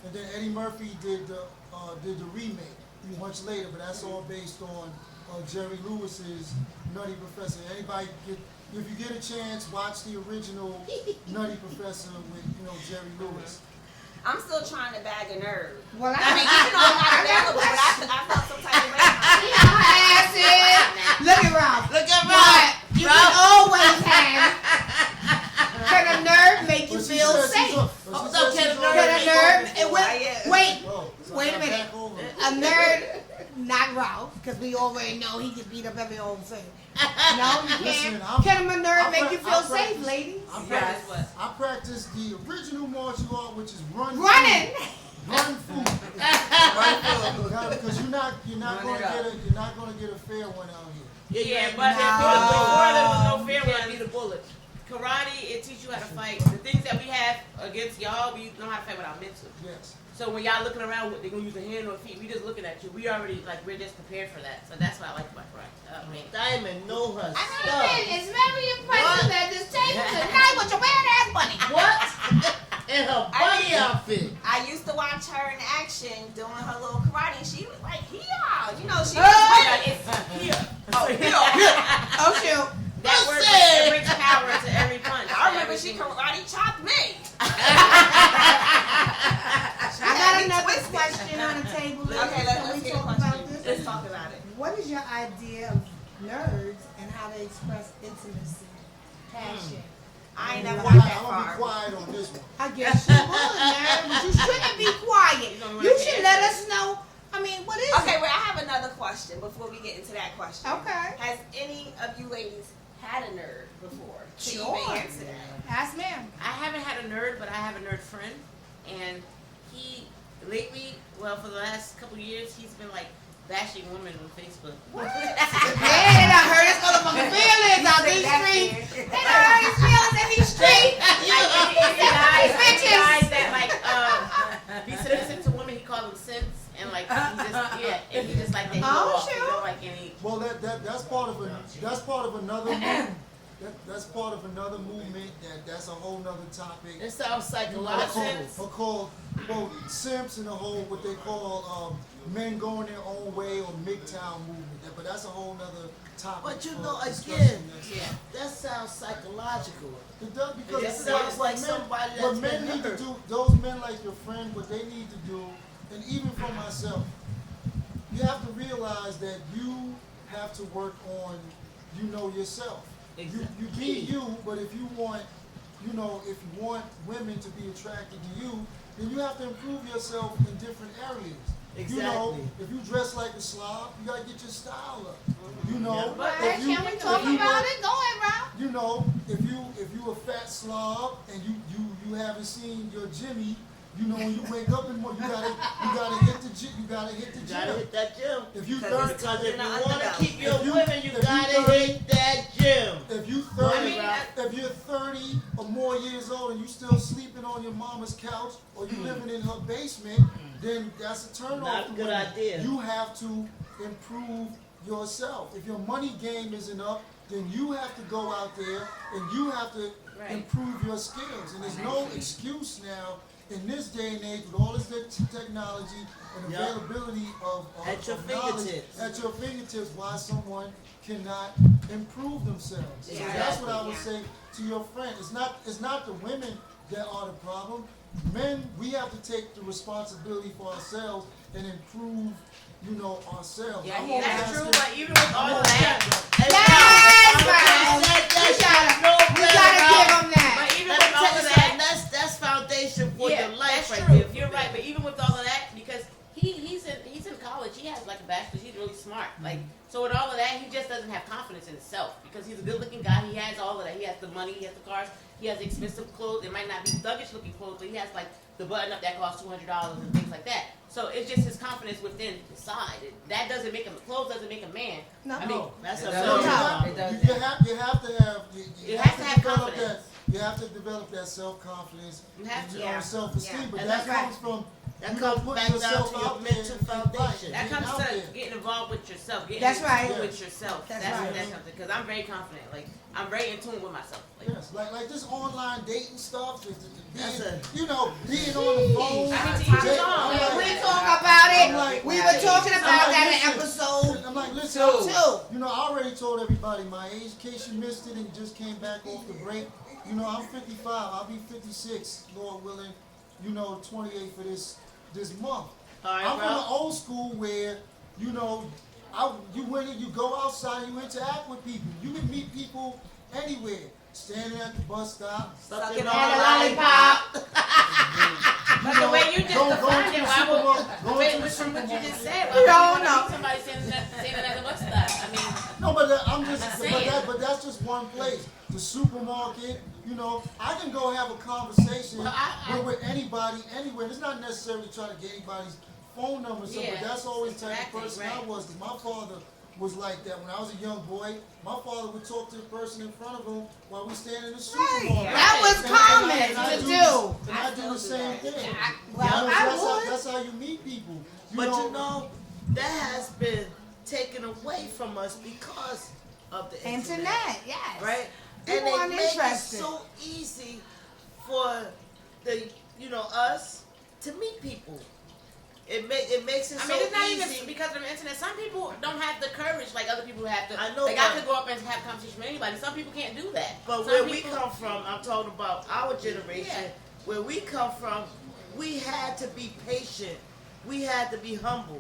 And then Eddie Murphy did the remake much later, but that's all based on Jerry Lewis's Nutty Professor. If you get a chance, watch the original Nutty Professor with Jerry Lewis. I'm still trying to bag a nerd. Well, I mean, even though I'm not available, but I felt some type of way. Look at Ralph. Look at But Ralph. you can always have. Can a nerd make you But she feel said she's safe? a- but she said she's Can already- a nerd? Wait, Oh, so wait a I'm minute. back over. A nerd, not Ralph, because we already know he can beat up every old thing. No, you Listen, can't. Can a nerd make you feel I safe, practice- ladies? I practice the original martial art, which is Running. Run food. Because you're not gonna get a fair one out here. Yeah, but before there was no fair one, be the bullet. Karate, it teaches you how to fight. The things that we have against y'all, we know how to fight with our mental. Yes. So when y'all looking around, they're gonna use a hand or feet. We just looking at you. We already we're just prepared for that. So that's what I like about karate. I mean, Diamond know her I stuff. mean, it's very impressive at this table tonight with your weird ass bunny. What? In her bunny outfit. I used to watch her in action doing her little karate, and she was like, "Yeah," you know, she was Hey! like, "It's here." Oh shoot. that word brings power to every punch. I remember she karate chopped me. I got another question on the table. Okay, Can let's we get a talk question. about this? Let's talk about it. What is your idea of nerds and how they express intimacy, passion? I ain't never I'm got that gonna be far. quiet on this one. I guess you would, nerd, but you shouldn't be quiet. You should let us know. I mean, what is Okay, it? well, I have another question before we get into that question. Okay. Has any of you ladies had a nerd before? To Sure. even answer that. Ask ma'am. I haven't had a nerd, but I have a nerd friend, and he lately, well, for the last couple years, he's been bashing women on Facebook. Yeah, they done hurt his motherfucking feelings out these streets. They done hurt his feelings in these streets. Guys that be submissive to women, he called them simps, and he just like that. He go off, he don't like any. Well, that's part of another movement. That's part of another movement. That's a whole nother topic. It sounds psychological. Called quote simps and the whole what they call men going their own way or MGTOW movement. But that's a whole nother topic. But you for know, discussion again, next Yeah. time. that sounds psychological. It does because It sounds like somebody what that's men been need to hurt. do, those men like your friend, what they need to do, and even for myself, you have to realize that you have to work on, yourself. Exactly. You be you, but if you want, if you want women to be attracted to you, then you have to improve yourself in different areas. Exactly. If you dress like a slob, you gotta get your style up. But if you, Can we talk if you about were- it? Go ahead, Ralph. if you a fat slob and you haven't seen your Jimmy, when you wake up in the morning, you gotta hit the gym. You gotta hit the You gotta gym. hit that gym. If you Because 30, Because if You're you not want to underdog. keep your If you- women, you if you gotta 30 hit that gym. if you 30, I mean, if you're 30 or more years old and you still sleeping on your mama's couch or you living in her basement, then that's a turn Not off. a to good women. idea. You have to improve yourself. If your money game isn't up, then you have to go out there and you have to Right. improve your skills. And there's no excuse now in this day and age with all this technology and Yup. availability of At your knowledge fingertips. at your fingertips why someone cannot improve themselves. So Yeah, that's what I would yeah. say to your friend. It's not the women that are the problem. Men, we have to take the responsibility for ourselves and improve, ourselves. Yeah, I'm yeah, gonna That's ask true, you- but even with all of that, but even with all of that, That's foundation for yeah, your life that's right true. there. for You're me. right, but even with all of that, because he's in college, he has like a bachelor's, he's really smart. Like so with all of that, he just doesn't have confidence in himself because he's a good-looking guy. He has all of that. He has the money, he has the cars, he has expensive clothes. It might not be thuggish-looking clothes, but he has like the button-up that costs $200 and things like that. So it's just his confidence within his side. That doesn't make him. Clothes doesn't make a man. No. I mean, That's It a does. So fact. you have, It does. you have to have You have to have develop confidence. that. You have to develop that self-confidence You have and to. your Yeah. own self-esteem. Yeah. But And that that's comes from That you comes putting back down yourself to your out there mental and foundation. That getting comes out to there. getting involved with yourself. Getting That's in right. tune with yourself. That's That's right. what that comes to. Because I'm very confident. Like I'm very in tune with myself. Like, Yes, like this online dating stuff, That's being, a- being on the phone. I need to use date- it all. I'm like- We talk about I'm like- it. We were talking about I'm that like, in listen, episode I'm like, listen, 2. I already told everybody my age in case you missed it and just came back off the break. I'm 55. I'll be 56, Lord willing. 28 for this month. All right, I'm from the bro. old school where, you went and you go outside, you interact with people. You can meet people anywhere. Standing at the bus stop. Sucking And on a a lollipop. but the way you just Go defined to it, the why would? supermarket. Wait, which from what you just said, why We would you don't want to know. meet somebody standing at the bus stop? I mean, No, but I'm just, I'm but, saying. but that's just one place. The supermarket, I can go have a conversation Well, I- with anybody anywhere. It's not necessarily trying to get anybody's phone number, or something, Yeah, but that's always the type exactly, of person I right. was. 'Cause my father was like that when I was a young boy. My father would talk to the person in front of him while we stand in the supermarket. That was And common I to do. do. And I do the same thing. Well, That's how you meet people. But that has been taken away from us because of the Internet, yes. right? People And aren't they make interested. it so easy for us to meet people. It makes it I so mean, it's not easy. even because of the internet. Some people don't have the courage like other people have to. I know Like that. I could go up and have a conversation with anybody. Some people can't do that. But Some where we people- come from, I'm talking about our generation. Yeah. Where we come from, we had to be patient. We had to be humble,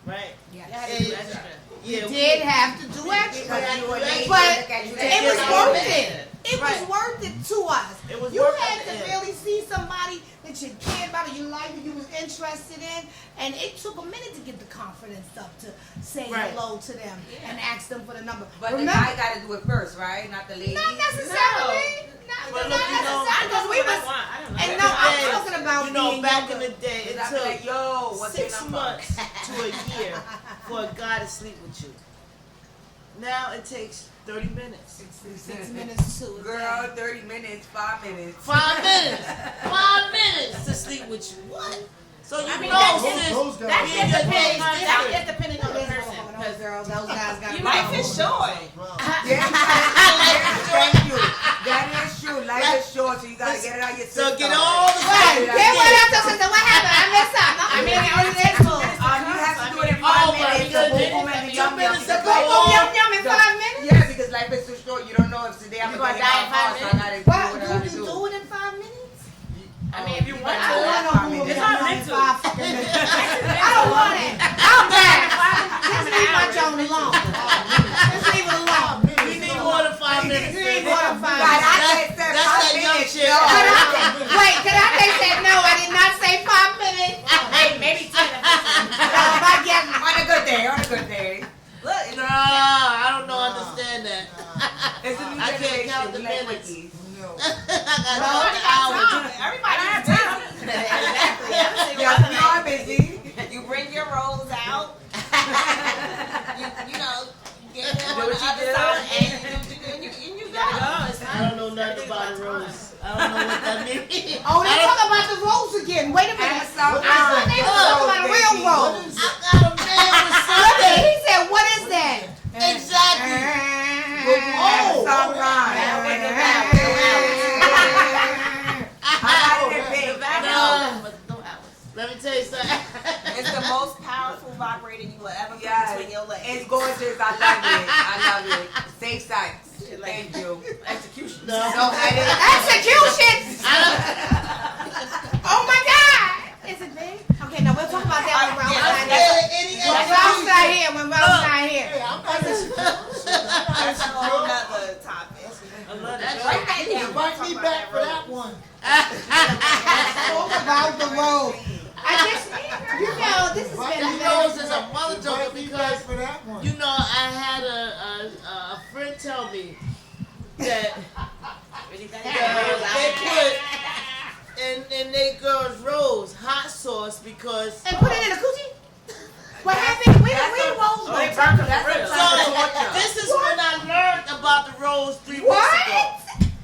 right? you had to do And- extra. Yeah, Did have to do we extra. had to do extra. But Look at you. it was Yeah. worth it. It Right. was worth it to us. It was You worth had it to at the really see somebody that you cared about, you liked, you was interested in, and it took a minute to get the confidence up to say Right. hello to them and ask them for the number. But the guy got to do it first, right? Not the lady. not necessarily. But Not look, necessarily. Because we That's was. what I want. I don't know. And no, I'm Then, talking about being back younger. in the day, Because it I be like, took yo, what's your 6 number? months to a year for a guy to sleep with you. Now it takes 30 minutes. 6 minutes to a Girl, day. 30 minutes, 5 minutes. 5 minutes. 5 minutes to sleep with you. What? So you I mean, know, that's sis, those guys- That's me just and your depending days on that's different. just depending on the Those person. those girls, those guys got Life is short. Thank you. That is true. Life is short, so you gotta get it out your system. So get all the Right. Then what else? What happened? I missed something. I mean, it only takes You have to do it in 5 minutes. So boom, boom, and yum, yum. yum in 5 minutes. Yeah, because life is too short. You don't know if today I'm gonna die in 5 minutes. What? Do you do it in 5 minutes? I mean, if you want I to. don't want to. It's not meant to. I don't want it. I'm bad. Just leave my Joan alone. Just leave it alone. We need more than 5 minutes. You need more than 5 Right, minutes. I said That's 5 that young minutes. shit. Wait, Kadate said no. I did not say 5 minutes. Hey, maybe 10 or 15. If I get On a good day, on a good day. Look, No, I don't know. Understand that. It's a new I can't generation. count the We like minutes. quickies. I got the hours. everybody's busy. Exactly. Yes, we are busy. You bring your rolls out. you know, get them Do on the what you other do. side, and you Gotta go. go. It's I don't know nothing about the rose. I don't know what that means. Oh, they talk about the rose again. Wait a minute. Amazon I thought they were talking about a real rose. I got a man with something. He said, "What is that?" Exactly. Oh, Amazon Prime. I got it in big. Let me tell you something. It's the most powerful vibrator you will ever put Yes. between your legs. It's gorgeous. I love it. I love it. Safe sights. Thank you. execution. No. No headache. Execution! Oh my God! Is it big? Okay, now we'll talk about that when Ralph's not here. When Ralph's not here. When Ralph's not here. Hey, I'm not insecure. That's a whole nother topic. I love That's that. Write that down. Invite me back for that one. Talk about the road. I just, you know, this has been That rose is a mother joker Invite me back because for that one. you know I had a friend tell me that Really got they put in they girls rose hot sauce because and put it in a coochie? What happened? Where the rolls Oh, they go? burnt them That's for real. so this is when I learned about the rose 3 weeks ago. What?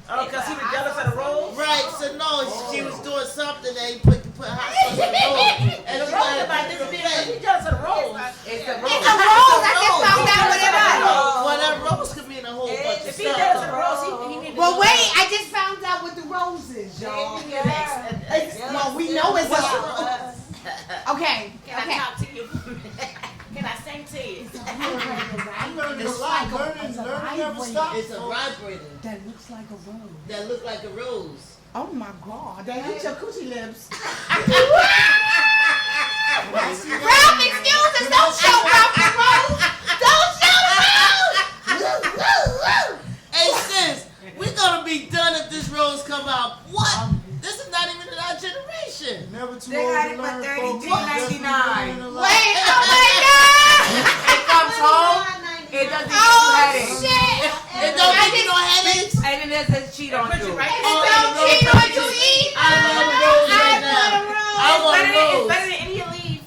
Oh, because he was jealous of the rolls? Right, so no, she was doing something that he put hot sauce on the rose. And The she rolls wanted about to this put big. it He jealous of the rolls. It's the It's road. a rose. I just found out what it was. Well, that rose could be in a whole bunch of If he jealous of the stuff. rolls, he needs to Well, do wait. I just found out what the rose is, y'all. Well, we know it's a rose. Okay. Can I Okay. talk to you? Can I sing to you? I'm learning a lot. Learning never stops. It's a vibrator That looks like a rose. that look like a rose. Oh my God. They hit your coochie lips. Ralph, excuse us. Don't show Ralph the rose. Don't show the rose. Hey sis, we're gonna be done if this rose come out. What? This is not even in our generation. Never too They old got to it for learn, folks. $33.99. Definitely learning a lot. Wait, oh my God. It comes home. It doesn't give you Oh, headaches. shit. It don't give you no headaches. And it doesn't cheat on Put you. you right It Oh, don't the cheat rose on you is- either. I want a rose right now. I want a It's rose. better than any leaf.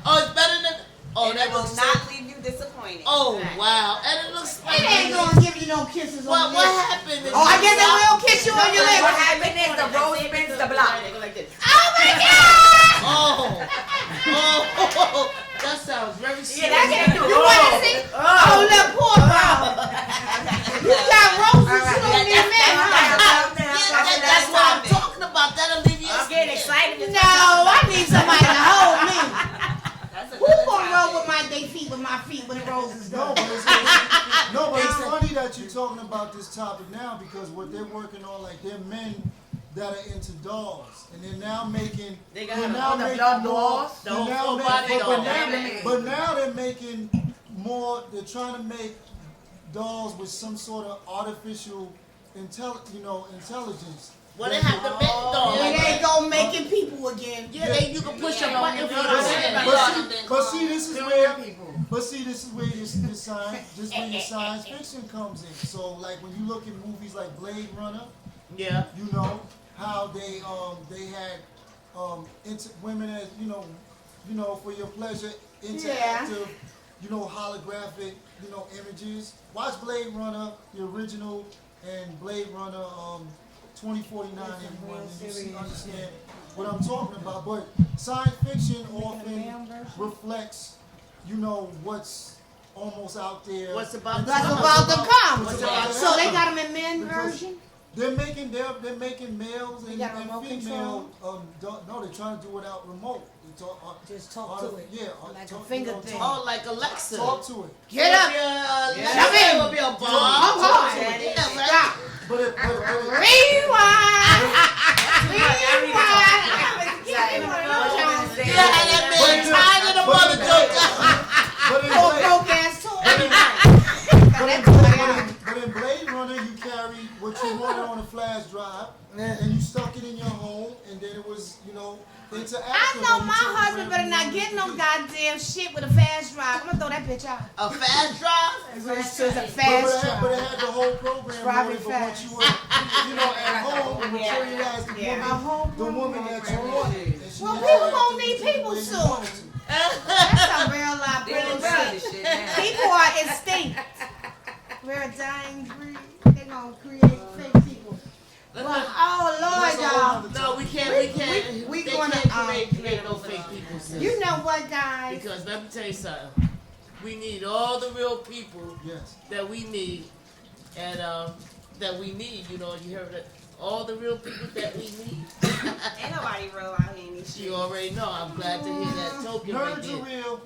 Oh, it's better than. Oh, And that it will looks not so. leave you disappointed. Oh wow, and it looks It like. ain't gonna give you no kisses on What the lips. happened? Is Oh, I guess it will kiss you on your What lips. happened is the rose spins the block. They go like this. Oh my God. Oh, that sounds very serious. Yeah, that can't do You wanna see? Oh, look, poor Ralph. You got roses, you don't need men, huh? That's what I'm talking about. That'll leave you. I'm getting excited. No, I need somebody to hold me. That's Who gonna roll with my feet when the roses No, go? but it's funny that you're talking about this topic now because what they're working on, like they're men that are into dolls, and they're now making. They got they're them now on the making blood more- dolls, the they're whole now full making- body but doll. now- But now they're making more. They're trying to make dolls with some sort of artificial intelligence. Well, they have the big dog. Here they go making people again. Yeah, you can push a button for But see, this is where. But see, this is where your science fiction comes in. So, like when you look at movies like Blade Runner, Yeah. you know how they had women as for your pleasure, interactive, holographic, images. Watch Blade Runner, the original, and Blade Runner 2049 and you understand what I'm talking about. But science fiction often reflects, what's almost out there. What's about That's to about to come. What's about to So they happen. got them in men Because- version? They're making males and, You got remote female. No, they're trying to do without remote. Just talk to it. Yeah, Like a talk, finger you know, thing. Oh, like Alexa. Talk to it. Get up. Jump in. Will be a bomb. Stop. But it, Rewind. Yeah, and that man tired of the mother joke. But in Blade Runner, you carry what you wanted on a flash drive, and you stuck it in your home, and then it was, interactive. I know my husband better not get no goddamn shit with a fast drive. I'm gonna throw that bitch out. A fast drive? It's a fast drive. But it had the whole program loaded, but once you were, at home, the materialized the woman that you wanted. Well, people gonna need people soon. That's a real life bullshit. People are extinct. We're a dying breed. They're gonna create fake people. Well, oh Lord, y'all. No, we can't. We They gonna can't create no fake people. Sis. You know what, guys? Because let me tell you something. We need all the real people that we need, and that we need. You heard that. All the real people that we need. Ain't nobody real out here in these You already know. I'm glad to hear that token right Nerds there. are real.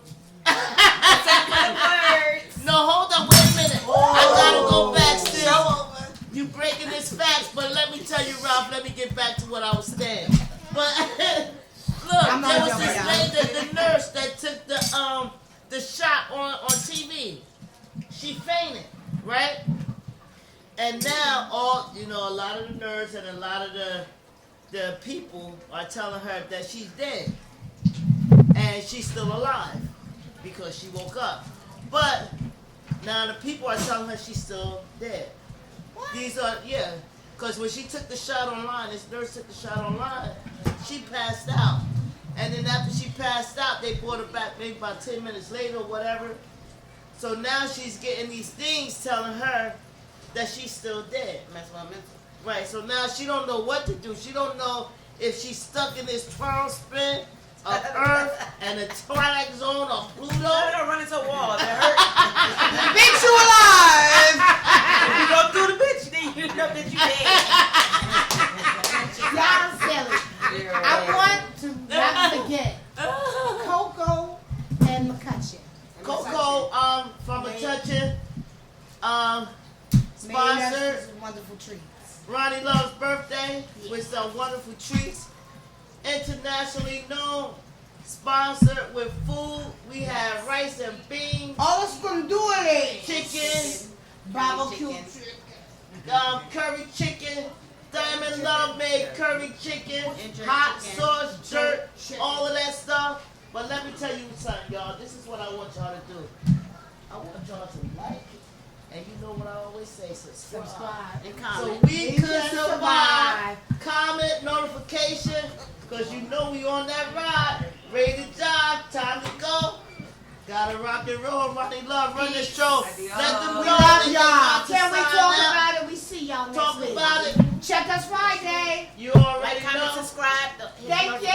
No, hold on, wait a minute. I gotta go back still. You breaking this facts, but let me tell you, Ralph. Let me get back to what I was saying. But look, there was this lady, the nurse that took the shot on TV. She fainted, right? And now a lot of the nerds and a lot of the people are telling her that she's dead, and she's still alive because she woke up. But now the people are telling her she's still dead. What? These are because when she took the shot online, this nurse took the shot online, she passed out, and then after she passed out, they brought her back maybe about 10 minutes later or whatever. So now she's getting these things telling her that she's still dead. That's what I meant. Right, so now she don't know what to do. She don't know if she's stuck in this trial spin of Earth and the Twilight Zone of Pluto. Let her run into a wall. That hurt. Bitch, you alive! If you go through the bitch, then you know that you dead. Y'all silly. I want to not forget Coco and McCutcheon. Coco from McCutcheon, sponsored wonderful treats. Ronnie Love's birthday with some wonderful treats. Internationally known, sponsored with food. We have rice and beans, All it's gonna do is chicken, barbecue curry chicken. Diamond Love made curry chicken, hot sauce, jerk, all of that stuff. But let me tell you something, y'all. This is what I want y'all to do. I want y'all to like, and you know what I always say, subscribe And so comment. we could survive. Comment, notification, because you know we on that ride. Ready to job, time to go. Gotta rock and roll, Ronnie Love, run the show. Let them know. We love they y'all. can Can we sign talk up. about it? We see y'all next Talk week. about it. Check us Friday. You already Like, comment, know. subscribe. Thank you.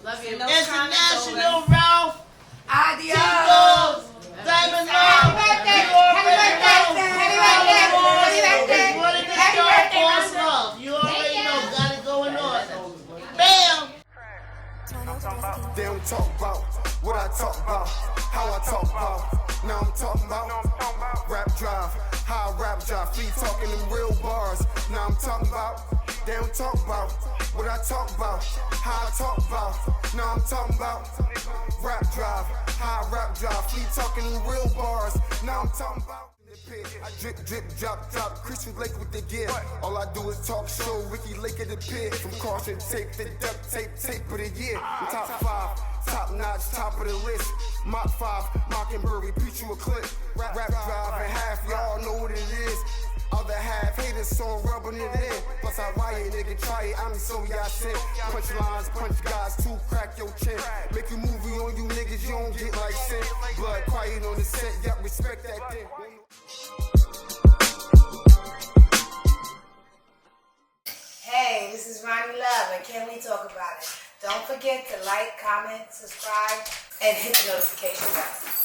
Love you. International Ralph. Adios. Tigos. Diamond Love. Happy birthday. You already Happy birthday. know. Happy birthday. Happy birthday. It's one of the Happy show, birthday, Boss Mama. Love. You already Thank know. you. Got it going on. Bam. They don't talk about what I talk about, how I talk about. Now I'm talking about rap drive, how I rap drive, free talking them real bars. Now I'm talking about, they don't talk about what I talk about, how I talk about. Now I'm talking about rap drive, how I rap drive, free talking them real bars. Now I'm talking about. I drip, drip, drop, drop, Christian Lake with the gear. All I do is talk show, Ricky Lake at the pier. From caution tape to duct tape, tape of the year. Top 5, top notch, top of the list. Mach 5, Mockingbird, repeat you a clip. Rap drive and half, y'all know what it is. Other half, haters song rubbing it in. Plus I riot, nigga, try it, I'm so y'all sick. Punch lines, punch guys, two crack your chin. Make a movie on you niggas, you don't get like sin. Blood quiet on the set, y'all respect that thing. Hey, this is Ronnie Love, and can we talk about it? Don't forget to like, comment, subscribe, and hit the notification bell.